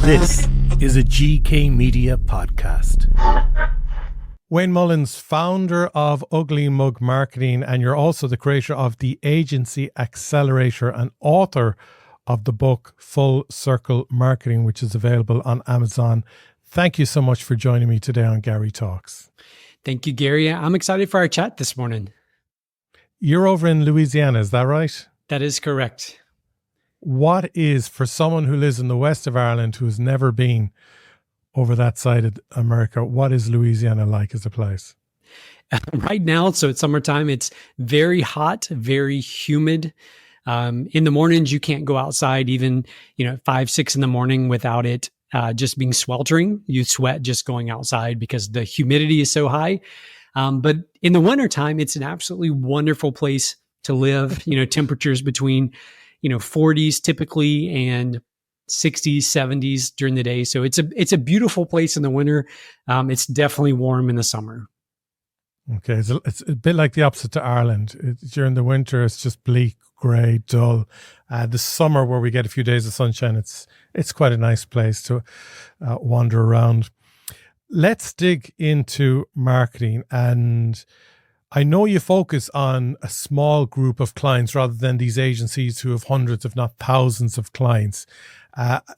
This is a GK Media podcast. Wayne Mullins, founder of Ugly Mug Marketing, and you're also the creator of the Agency Accelerator and author of the book Full Circle Marketing, which is available on Amazon. Thank you so much for joining me today on Garry Talks. Thank you, Gary. I'm excited for our chat this morning. You're over in Louisiana, is that right? That is correct. What is, for someone who lives in the west of Ireland who has never been over that side of America, what is Louisiana like as a place? Right now, so it's summertime, it's very hot, very humid. In the mornings, you can't go outside even, 5, 6 in the morning without it just being sweltering. You sweat just going outside because the humidity is so high. But in the wintertime, it's an absolutely wonderful place to live. Temperatures between 40s typically and 60s, 70s during the day. So it's a beautiful place in the winter. It's definitely warm in the summer. Okay, it's a bit like the opposite to Ireland. During the winter, it's just bleak, grey, dull. The summer, where we get a few days of sunshine, it's quite a nice place to wander around. Let's dig into marketing, and I know you focus on a small group of clients rather than these agencies who have hundreds, if not thousands of clients.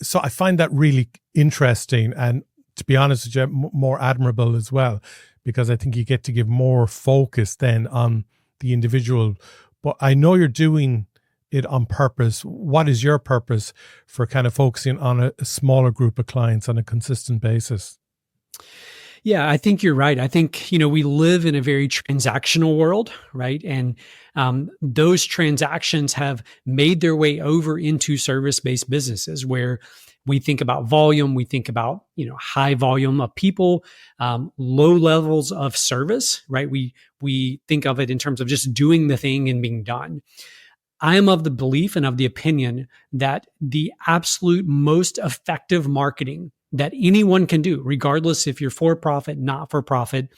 So I find that really interesting, and to be honest with you, more admirable as well, because I think you get to give more focus then on the individual. But I know you're doing it on purpose. What is your purpose for kind of focusing on a smaller group of clients on a consistent basis? Yeah, I think you're right. I think, we live in a very transactional world, right? And those transactions have made their way over into service-based businesses where we think about volume, we think about, high volume of people, low levels of service, right? We think of it in terms of just doing the thing and being done. I am of the belief and of the opinion that the absolute most effective marketing that anyone can do, regardless if you're for profit, not for profit,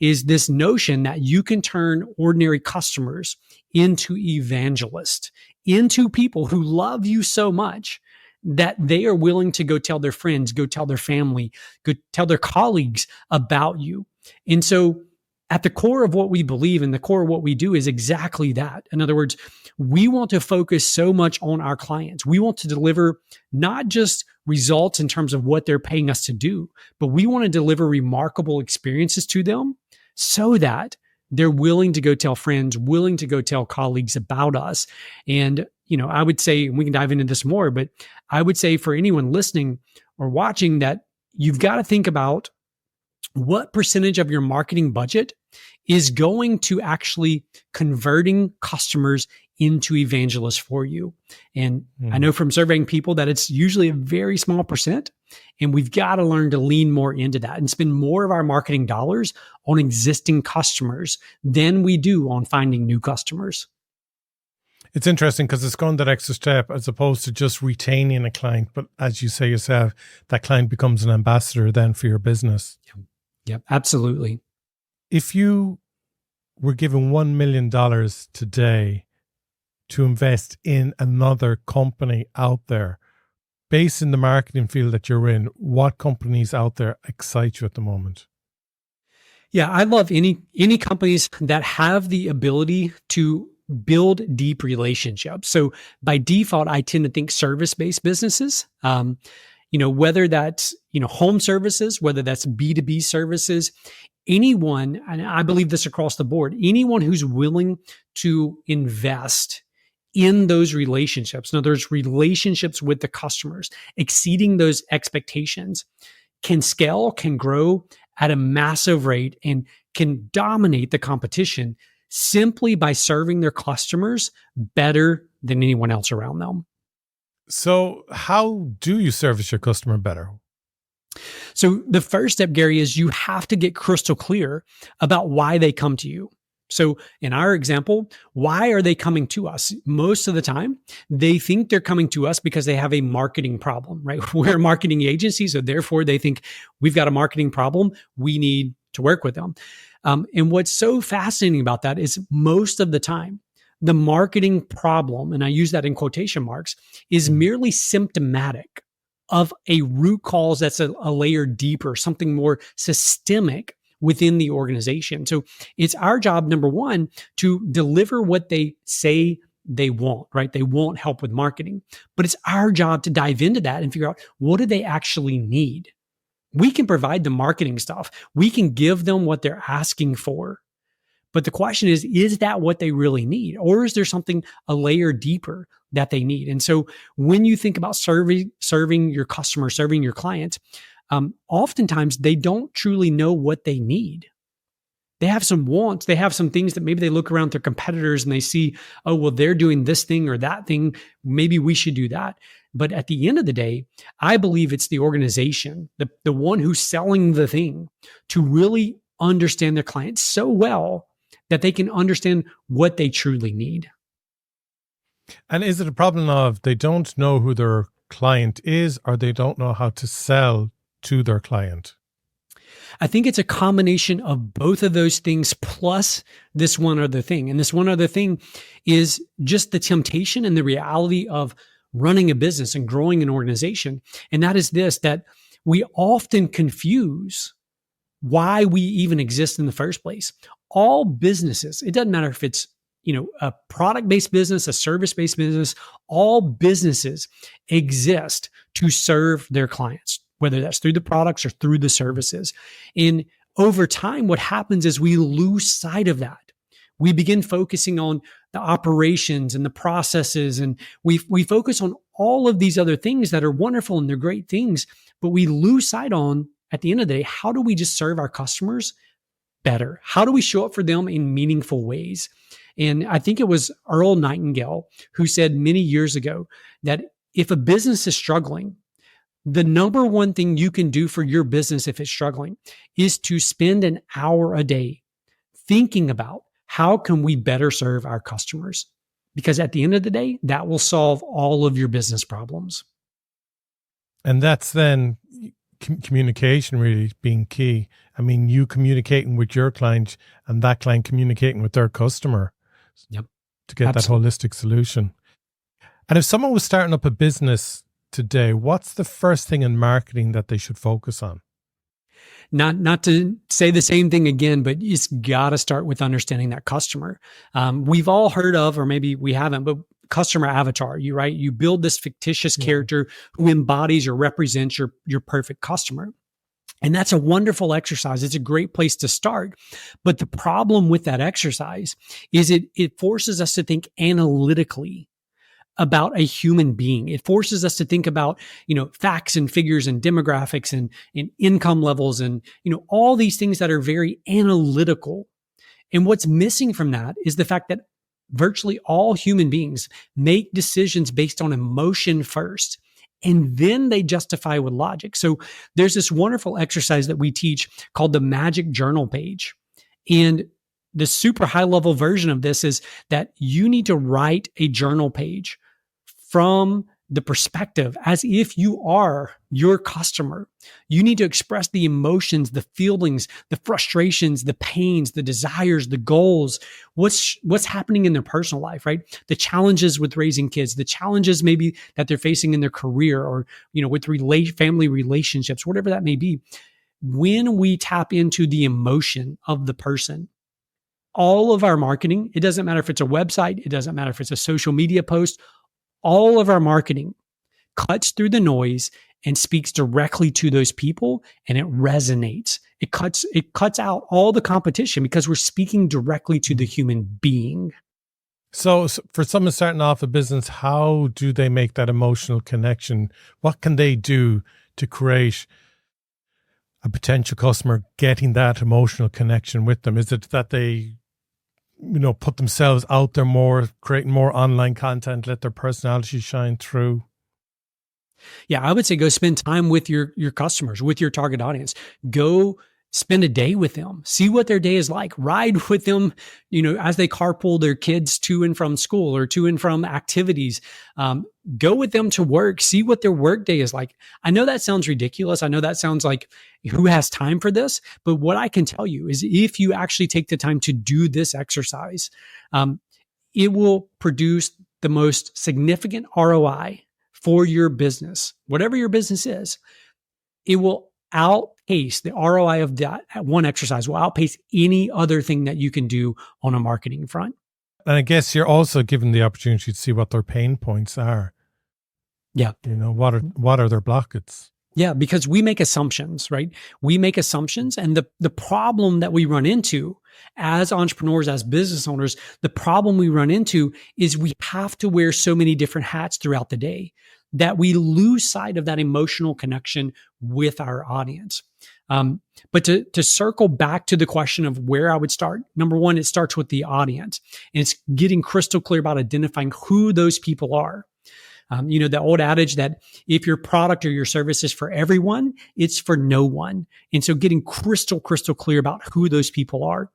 is this notion that you can turn ordinary customers into evangelists, into people who love you so much that they are willing to go tell their friends, go tell their family, go tell their colleagues about you. And so at the core of what we believe and the core of what we do is exactly that. In other words, we want to focus so much on our clients. We want to deliver not just results in terms of what they're paying us to do, but we want to deliver remarkable experiences to them so that they're willing to go tell friends, willing to go tell colleagues about us. And, I would say, and we can dive into this more, but I would say for anyone listening or watching that you've got to think about what percentage of your marketing budget is going to actually converting customers into evangelists for you. And I know from surveying people that it's usually a very small percent, and we've got to learn to lean more into that and spend more of our marketing dollars on existing customers than we do on finding new customers. It's interesting because it's going that extra step as opposed to just retaining a client. But as you say yourself, that client becomes an ambassador then for your business. Yep, absolutely. If you were given $1 million today to invest in another company out there, based in the marketing field that you're in, what companies out there excite you at the moment? Yeah, I love any companies that have the ability to build deep relationships. So by default, I tend to think service-based businesses. Whether that's, home services, whether that's B2B services, anyone, and I believe this across the board, anyone who's willing to invest in those relationships, in other words, relationships with the customers, exceeding those expectations, can scale, can grow at a massive rate, and can dominate the competition simply by serving their customers better than anyone else around them. So how do you service your customer better? So the first step, Gary, is you have to get crystal clear about why they come to you. So in our example, why are they coming to us? Most of the time, they think they're coming to us because they have a marketing problem, right? We're a marketing agency, so therefore they think we've got a marketing problem. We need to work with them. And what's so fascinating about that is most of the time, the marketing problem, and I use that in quotation marks, is merely symptomatic of a root cause that's a layer deeper, something more systemic within the organization. So it's our job, number one, to deliver what they say they want, right? They want help with marketing, but it's our job to dive into that and figure out, what do they actually need? We can provide the marketing stuff. We can give them what they're asking for. But the question is that what they really need? Or is there something a layer deeper that they need? And so when you think about serving your customer, serving your clients, oftentimes they don't truly know what they need. They have some wants. They have some things that maybe they look around their competitors and they see, oh, well, they're doing this thing or that thing. Maybe we should do that. But at the end of the day, I believe it's the organization, the one who's selling the thing, to really understand their clients so well that they can understand what they truly need. And is it a problem of they don't know who their client is, or they don't know how to sell to their client? I think it's a combination of both of those things plus this one other thing. And this one other thing is just the temptation and the reality of running a business and growing an organization. And that is this, that we often confuse why we even exist in the first place. All businesses, it doesn't matter if it's, a product-based business, a service-based business, all businesses exist to serve their clients, whether that's through the products or through the services. And over time, what happens is we lose sight of that. We begin focusing on the operations and the processes, and we focus on all of these other things that are wonderful and they're great things, but we lose sight on, at the end of the day, how do we just serve our customers better? How do we show up for them in meaningful ways? And I think it was Earl Nightingale who said many years ago that if a business is struggling, the number one thing you can do for your business if it's struggling is to spend an hour a day thinking about how can we better serve our customers? Because at the end of the day, that will solve all of your business problems. And that's then communication really being key. I mean, you communicating with your client and that client communicating with their customer. Yep. To get Absolutely. that holistic solution. And if someone was starting up a business today, what's the first thing in marketing that they should focus on? Not to say the same thing again, but it's got to start with understanding that customer. We've all heard of, or maybe we haven't, but customer avatar. You build this fictitious character who embodies or represents your perfect customer. And that's a wonderful exercise. It's a great place to start. But the problem with that exercise is it forces us to think analytically about a human being. It forces us to think about, facts and figures and demographics and income levels and, all these things that are very analytical. And what's missing from that is the fact that virtually all human beings make decisions based on emotion first, and then they justify with logic. So there's this wonderful exercise that we teach called the magic journal page. And the super high level version of this is that you need to write a journal page from the perspective as if you are your customer. You need to express the emotions, the feelings, the frustrations, the pains, the desires, the goals, what's happening in their personal life, right? The challenges with raising kids, the challenges maybe that they're facing in their career or, with family relationships, whatever that may be. When we tap into the emotion of the person, all of our marketing, it doesn't matter if it's a website, it doesn't matter if it's a social media post, all of our marketing cuts through the noise and speaks directly to those people, and it resonates. It cuts out all the competition because we're speaking directly to the human being. So for someone starting off a business, how do they make that emotional connection? What can they do to create a potential customer getting that emotional connection with them? Is it that they put themselves out there more, creating more online content, let their personality shine through? Yeah, I would say go spend time with your customers, with your target audience. Go spend a day with them. See what their day is like. Ride with them, as they carpool their kids to and from school or to and from activities. Go with them to work. See what their work day is like. I know that sounds ridiculous. I know that sounds like who has time for this? But what I can tell you is if you actually take the time to do this exercise, it will produce the most significant ROI for your business, whatever your business is, it will outpace the ROI of that one exercise will outpace any other thing that you can do on a marketing front. And I guess you're also given the opportunity to see what their pain points are. Yeah. What are their blockades? Yeah, because we make assumptions, right? We make assumptions. And the problem that we run into as entrepreneurs, as business owners, the problem we run into is we have to wear so many different hats throughout the day that we lose sight of that emotional connection with our audience. But to circle back to the question of where I would start, number one, it starts with the audience. And it's getting crystal clear about identifying who those people are. The old adage that if your product or your service is for everyone, it's for no one. And so getting crystal clear about who those people are.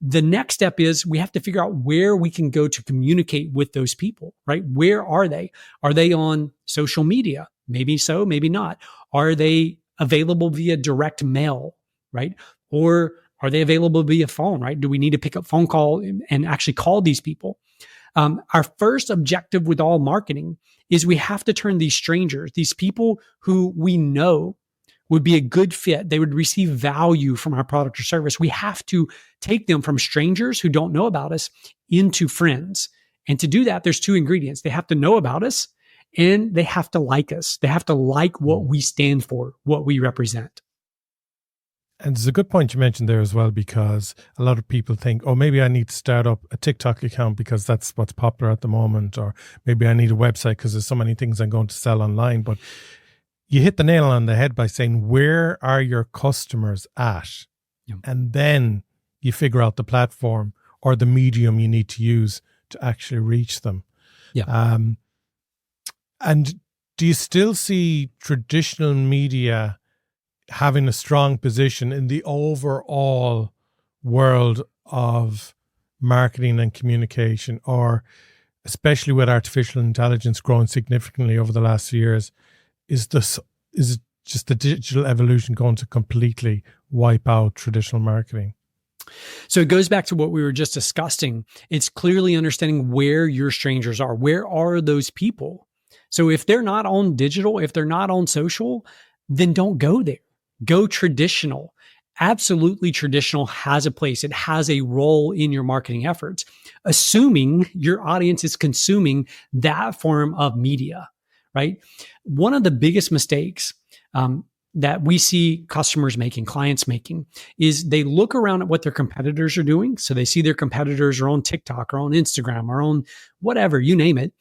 The next step is we have to figure out where we can go to communicate with those people, right? Where are they? Are they on social media? Maybe so, maybe not. Are they available via direct mail, right? Or are they available via phone, right? Do we need to pick up phone call and actually call these people? Our first objective with all marketing is we have to turn these strangers, these people who we know would be a good fit, they would receive value from our product or service. We have to take them from strangers who don't know about us into friends. And to do that, there's two ingredients. They have to know about us and they have to like us. They have to like what we stand for, what we represent. And there's a good point you mentioned there as well, because a lot of people think, oh, maybe I need to start up a TikTok account because that's what's popular at the moment, or maybe I need a website because there's so many things I'm going to sell online. But you hit the nail on the head by saying, where are your customers at? Yep. And then you figure out the platform or the medium you need to use to actually reach them. Yeah. And do you still see traditional media having a strong position in the overall world of marketing and communication, or especially with artificial intelligence growing significantly over the last few years, is it just the digital evolution going to completely wipe out traditional marketing? So it goes back to what we were just discussing. It's clearly understanding where your strangers are. Where are those people? So if they're not on digital, if they're not on social, then don't go there. Go traditional. Absolutely, traditional has a place. It has a role in your marketing efforts, assuming your audience is consuming that form of media, right? One of the biggest mistakes that we see customers making, clients making, is they look around at what their competitors are doing. So they see their competitors are on TikTok or on Instagram or on whatever, you name it.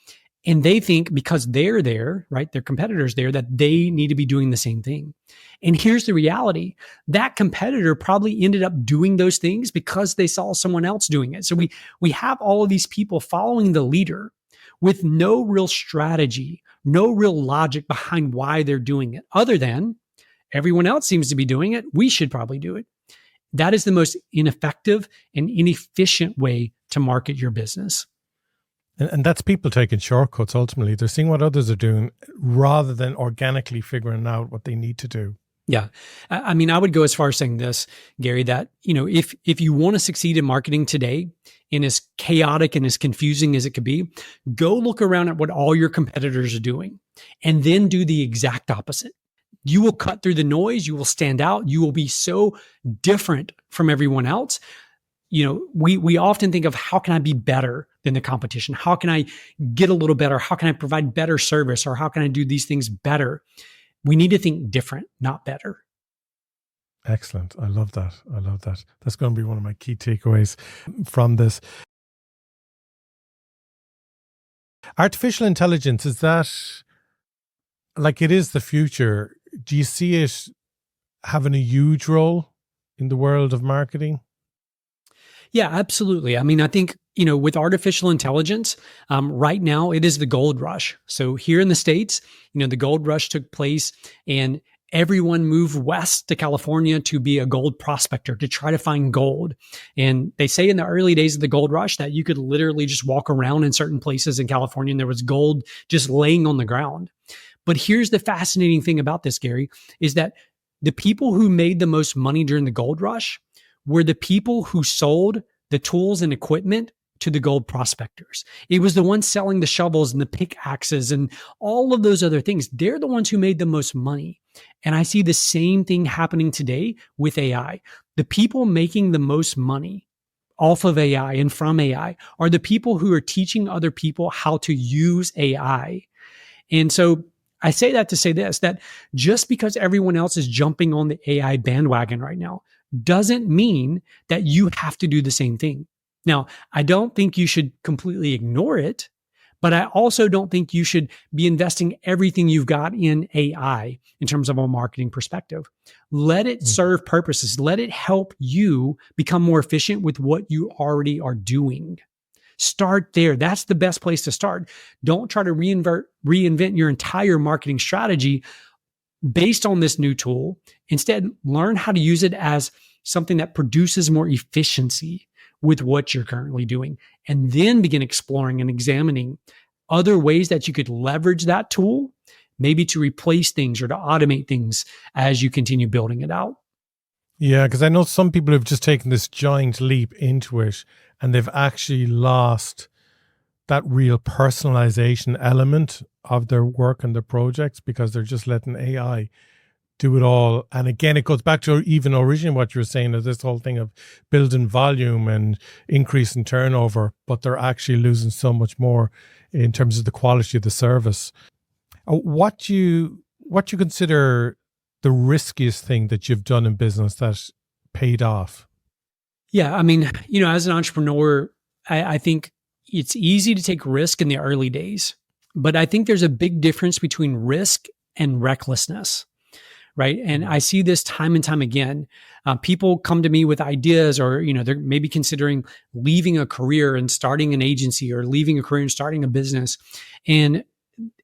And they think because they're there, right, their competitors there, that they need to be doing the same thing. And here's the reality. That competitor probably ended up doing those things because they saw someone else doing it. So we have all of these people following the leader with no real strategy, no real logic behind why they're doing it, other than everyone else seems to be doing it. We should probably do it. That is the most ineffective and inefficient way to market your business. And that's people taking shortcuts. Ultimately, they're seeing what others are doing rather than organically figuring out what they need to do. Yeah. I mean, I would go as far as saying this, Gary, that, if you want to succeed in marketing today, in as chaotic and as confusing as it could be, go look around at what all your competitors are doing and then do the exact opposite. You will cut through the noise. You will stand out. You will be so different from everyone else. We often think of, how can I be better than the competition? How can I get a little better? How can I provide better service? Or how can I do these things better? We need to think different, not better. Excellent. I love that. That's going to be one of my key takeaways from this. Artificial intelligence, is that like it is the future? Do you see it having a huge role in the world of marketing? Yeah, absolutely. I mean, I think, with artificial intelligence, right now it is the gold rush. So here in the States, the gold rush took place and everyone moved west to California to be a gold prospector, to try to find gold. And they say in the early days of the gold rush that you could literally just walk around in certain places in California and there was gold just laying on the ground. But here's the fascinating thing about this, Gary, is that the people who made the most money during the gold rush were the people who sold the tools and equipment to the gold prospectors. It was the ones selling the shovels and the pickaxes and all of those other things. They're the ones who made the most money. And I see the same thing happening today with AI. The people making the most money off of AI and from AI are the people who are teaching other people how to use AI. And so I say that to say this, that just because everyone else is jumping on the AI bandwagon right now doesn't mean that you have to do the same thing. Now, I don't think you should completely ignore it, but I also don't think you should be investing everything you've got in AI in terms of a marketing perspective. Let it serve purposes. Let it help you become more efficient with what you already are doing. Start there. That's the best place to start. Don't try to reinvent your entire marketing strategy based on this new tool. Instead, learn how to use it as something that produces more efficiency with what you're currently doing, and then begin exploring and examining other ways that you could leverage that tool, maybe to replace things or to automate things as you continue building it out. Yeah, because I know some people have just taken this giant leap into it and they've actually lost that real personalization element of their work and their projects because they're just letting AI do it all. And again, it goes back to even originally what you were saying, is this whole thing of building volume and increasing turnover, but they're actually losing so much more in terms of the quality of the service. What you consider the riskiest thing that you've done in business that paid off? Yeah, I mean, as an entrepreneur, I think it's easy to take risk in the early days, but I think there's a big difference between risk and recklessness. Right. And I see this time and time again. People come to me with ideas, or, they're maybe considering leaving a career and starting an agency, or leaving a career and starting a business. And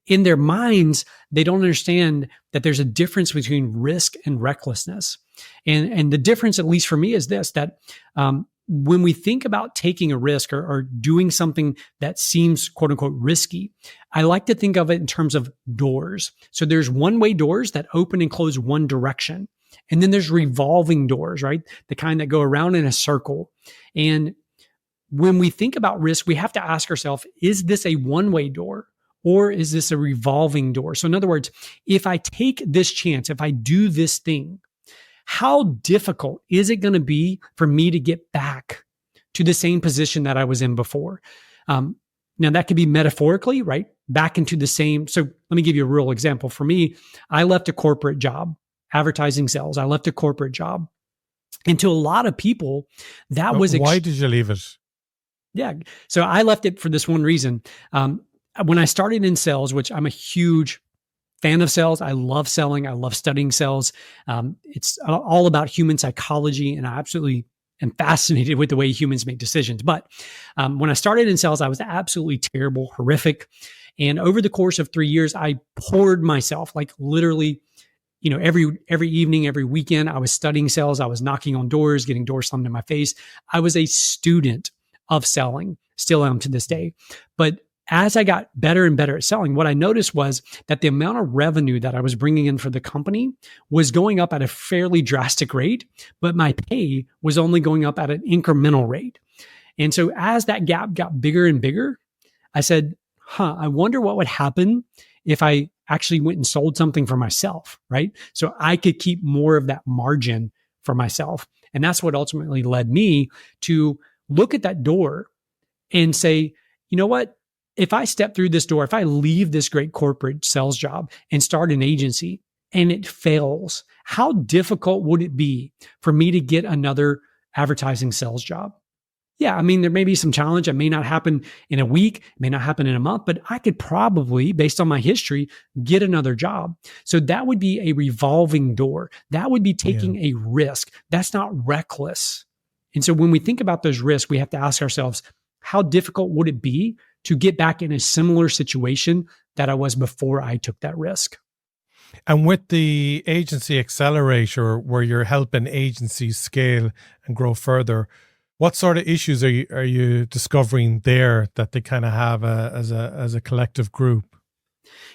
in their minds, they don't understand that there's a difference between risk and recklessness. And the difference, at least for me, is this, that when we think about taking a risk or doing something that seems quote unquote risky, I like to think of it in terms of doors. So there's one-way doors that open and close one direction. And then there's revolving doors, right? The kind that go around in a circle. And when we think about risk, we have to ask ourselves, is this a one-way door or is this a revolving door? So in other words, if I take this chance, if I do this thing, how difficult is it going to be for me to get back to the same position that I was in before? Now, that could be metaphorically, right? Back into the same. So let me give you a real example. For me, I left a corporate job, advertising sales. I left a corporate job. And to a lot of people, that was... Why did you leave it? Yeah. So I left it for this one reason. When I started in sales, which I'm a huge fan of sales. I love selling. I love studying sales. It's all about human psychology, and I absolutely am fascinated with the way humans make decisions. But when I started in sales, I was absolutely terrible, horrific. And over the course of 3 years, I poured myself, like literally, every evening, every weekend, I was studying sales. I was knocking on doors, getting doors slammed in my face. I was a student of selling, still am to this day. But as I got better and better at selling, what I noticed was that the amount of revenue that I was bringing in for the company was going up at a fairly drastic rate, but my pay was only going up at an incremental rate. And so as that gap got bigger and bigger, I said, I wonder what would happen if I actually went and sold something for myself, right? So I could keep more of that margin for myself. And that's what ultimately led me to look at that door and say, you know what? If I step through this door, if I leave this great corporate sales job and start an agency and it fails, how difficult would it be for me to get another advertising sales job? Yeah, I mean, there may be some challenge. It may not happen in a week, it may not happen in a month, but I could probably, based on my history, get another job. So that would be a revolving door. That would be taking a risk. That's not reckless. And so when we think about those risks, we have to ask ourselves, how difficult would it be to get back in a similar situation that I was before I took that risk? And with the Agency Accelerator, where you're helping agencies scale and grow further, what sort of issues are you discovering there that they kind of have as a collective group?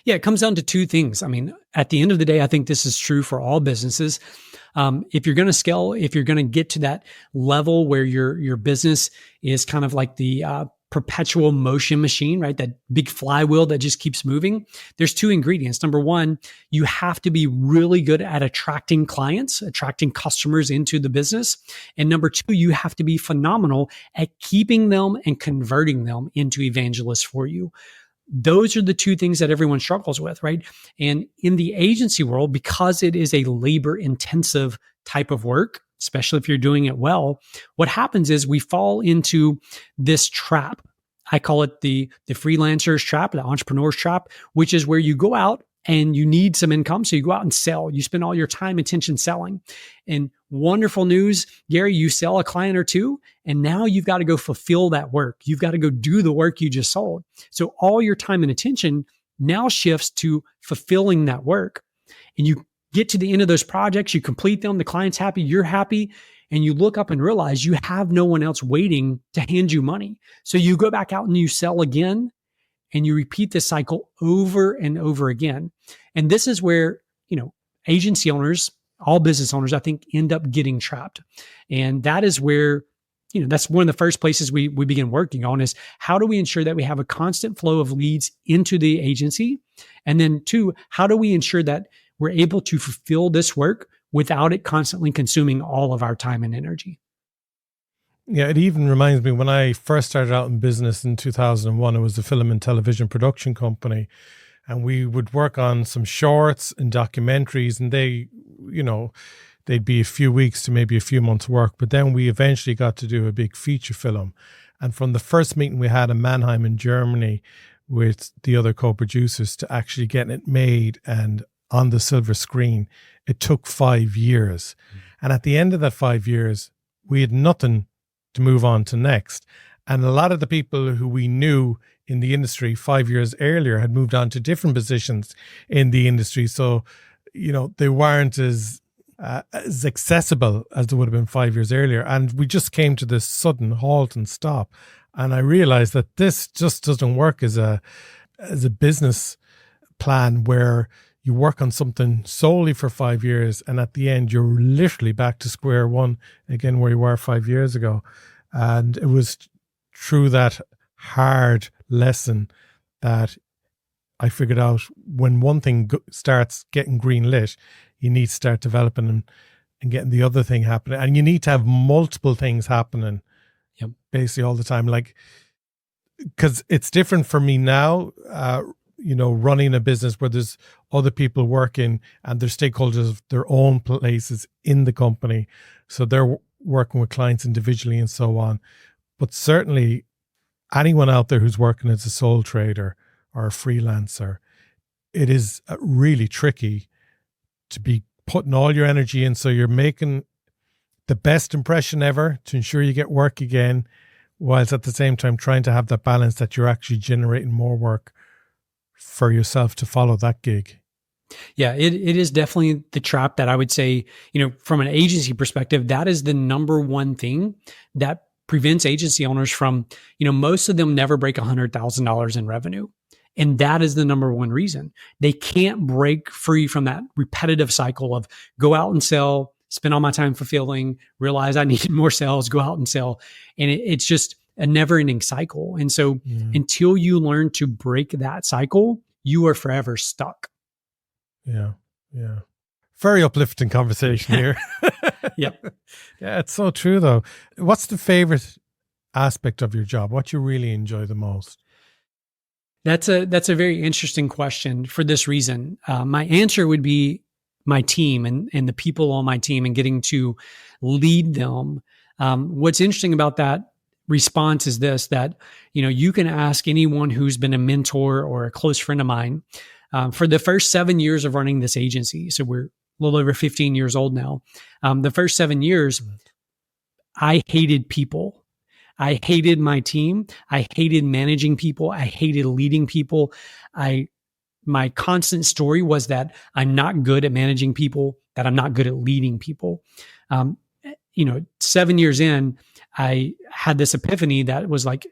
Yeah, it comes down to two things. I mean, at the end of the day, I think this is true for all businesses. If you're going to scale, if you're going to get to that level where your business is kind of like the perpetual motion machine, right? That big flywheel that just keeps moving. There's two ingredients. Number one, you have to be really good at attracting clients, attracting customers into the business. And number two, you have to be phenomenal at keeping them and converting them into evangelists for you. Those are the two things that everyone struggles with, right? And in the agency world, because it is a labor intensive type of work, especially if you're doing it well, what happens is we fall into this trap. I call it the freelancer's trap, the entrepreneur's trap, which is where you go out and you need some income. So you go out and sell. You spend all your time, attention selling. And wonderful news, Garry, you sell a client or two, and now you've got to go fulfill that work. You've got to go do the work you just sold. So all your time and attention now shifts to fulfilling that work. And you get to the end of those projects, you complete them, the client's happy, you're happy, and you look up and realize you have no one else waiting to hand you money. So you go back out and you sell again, and you repeat this cycle over and over again. And this is where, agency owners, all business owners, I think, end up getting trapped. And that is where, that's one of the first places we begin working on is how do we ensure that we have a constant flow of leads into the agency? And then two, how do we ensure that we're able to fulfill this work without it constantly consuming all of our time and energy? Yeah, it even reminds me when I first started out in business in 2001, it was a film and television production company. And we would work on some shorts and documentaries, and they'd be a few weeks to maybe a few months work. But then we eventually got to do a big feature film. And from the first meeting we had in Mannheim in Germany with the other co-producers to actually getting it made and on the silver screen, it took 5 years. And at the end of that 5 years, we had nothing to move on to next. And a lot of the people who we knew in the industry 5 years earlier had moved on to different positions in the industry. So, they weren't as accessible as they would have been 5 years earlier. And we just came to this sudden halt and stop. And I realized that this just doesn't work as a business plan where you work on something solely for 5 years, and at the end, you're literally back to square one again where you were 5 years ago. And it was through that hard lesson that I figured out when one thing starts getting green lit, you need to start developing and getting the other thing happening. And you need to have multiple things happening basically all the time. Like, because it's different for me now, running a business where there's other people working and there's stakeholders of their own places in the company. So they're working with clients individually and so on. But certainly anyone out there who's working as a sole trader or a freelancer, it is really tricky to be putting all your energy in. So you're making the best impression ever to ensure you get work again, whilst at the same time trying to have that balance that you're actually generating more work for yourself to follow that gig. Yeah, it is definitely the trap that I would say, from an agency perspective, that is the number one thing that prevents agency owners from, most of them never break $100,000 in revenue. And that is the number one reason. They can't break free from that repetitive cycle of go out and sell, spend all my time fulfilling, realize I need more sales, go out and sell. And it's just a never ending cycle. And so until you learn to break that cycle, you are forever stuck. Yeah. Yeah. Very uplifting conversation here. Yep. Yeah, it's so true though. What's the favorite aspect of your job? What you really enjoy the most? That's a very interesting question for this reason. My answer would be my team and the people on my team and getting to lead them. What's interesting about that response is this, that, you can ask anyone who's been a mentor or a close friend of mine for the first 7 years of running this agency. So we're a little over 15 years old now. The first 7 years, I hated people. I hated my team. I hated managing people. I hated leading people. My constant story was that I'm not good at managing people, that I'm not good at leading people. 7 years in, I had this epiphany that was like,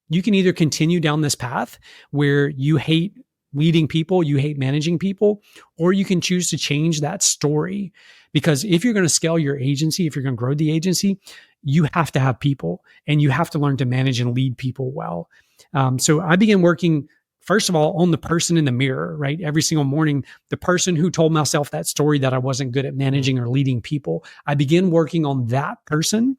you can either continue down this path where you hate leading people, you hate managing people, or you can choose to change that story. Because if you're going to scale your agency, if you're going to grow the agency, you have to have people and you have to learn to manage and lead people well. So I began working, first of all, on the person in the mirror, right? Every single morning, the person who told myself that story that I wasn't good at managing or leading people, I began working on that person.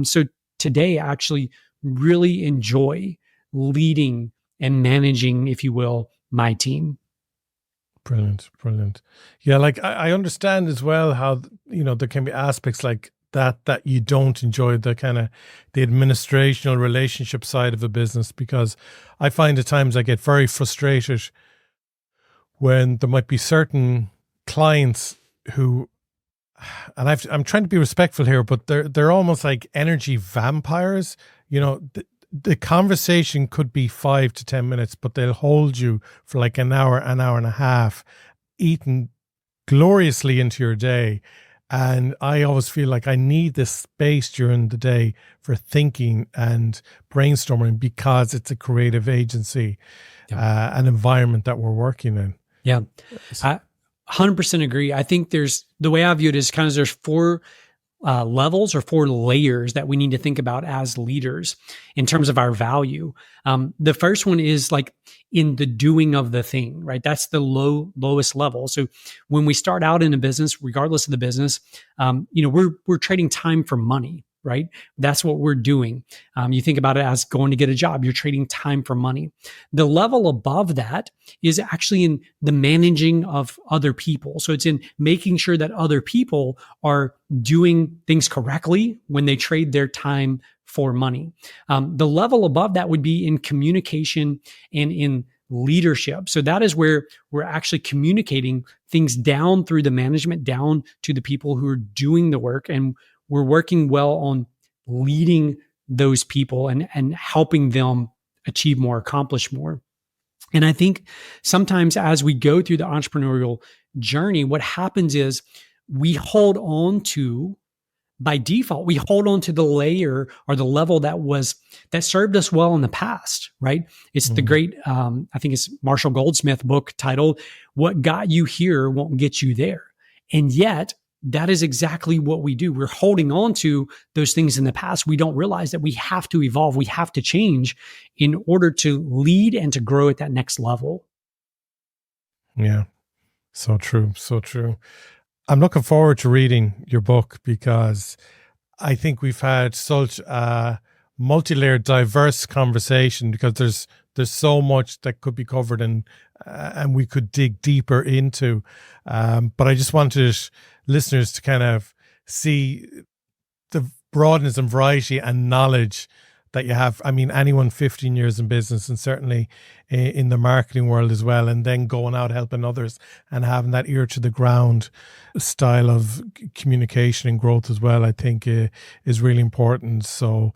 So today, I actually really enjoy leading and managing, if you will, my team. Brilliant, brilliant. Yeah, like I understand as well how, there can be aspects like that you don't enjoy, the kind of the administrational relationship side of a business, because I find at times I get very frustrated when there might be certain clients who, and I'm trying to be respectful here, but they're almost like energy vampires. The conversation could be 5 to 10 minutes, but they'll hold you for like an hour and a half, eating gloriously into your day. And I always feel like I need this space during the day for thinking and brainstorming, because it's a creative agency, an environment that we're working in. Yeah, I 100% agree. I think the way I view it is kind of there's 4 levels or 4 layers that we need to think about as leaders in terms of our value. The first one is like in the doing of the thing, right? That's the lowest level. So when we start out in a business, regardless of the business, we're trading time for money, right? That's what we're doing. You think about it as going to get a job. You're trading time for money. The level above that is actually in the managing of other people. So it's in making sure that other people are doing things correctly when they trade their time for money. The level above that would be in communication and in leadership. So that is where we're actually communicating things down through the management, down to the people who are doing the work. And we're working well on leading those people and helping them achieve more, accomplish more. And I think sometimes as we go through the entrepreneurial journey, what happens is we hold on to, by default, we hold on to the layer or the level that served us well in the past, right? It's the great, I think it's Marshall Goldsmith book titled, "What Got You Here Won't Get You There." And yet, that is exactly what we do. We're holding on to those things in the past. We don't realize that we have to evolve. We have to change in order to lead and to grow at that next level. Yeah, so true. So true. I'm looking forward to reading your book, because I think we've had such a multi-layered, diverse conversation, because there's so much that could be covered and we could dig deeper into. But I just wanted listeners to kind of see the broadness and variety and knowledge that you have. I mean, anyone 15 years in business, and certainly in the marketing world as well, and then going out helping others and having that ear to the ground style of communication and growth as well, I think is really important. So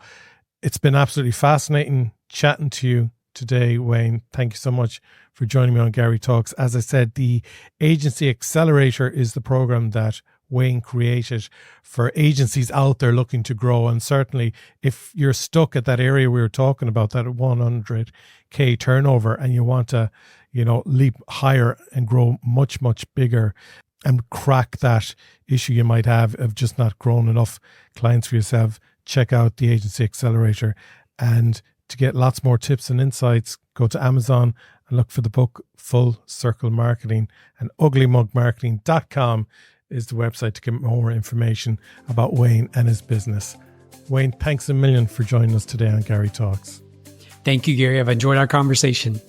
it's been absolutely fascinating chatting to you today, Wayne. Thank you so much for joining me on Garry Talks. As I said, the Agency Accelerator is the program that Wayne created for agencies out there looking to grow. And certainly if you're stuck at that area we were talking about, that 100K turnover, and you want to, leap higher and grow much, much bigger and crack that issue you might have of just not growing enough clients for yourself, check out the Agency Accelerator. And to get lots more tips and insights, go to Amazon and look for the book Full Circle Marketing, and uglymugmarketing.com is the website to get more information about Wayne and his business. Wayne, thanks a million for joining us today on Garry Talks. Thank you, Gary. I've enjoyed our conversation.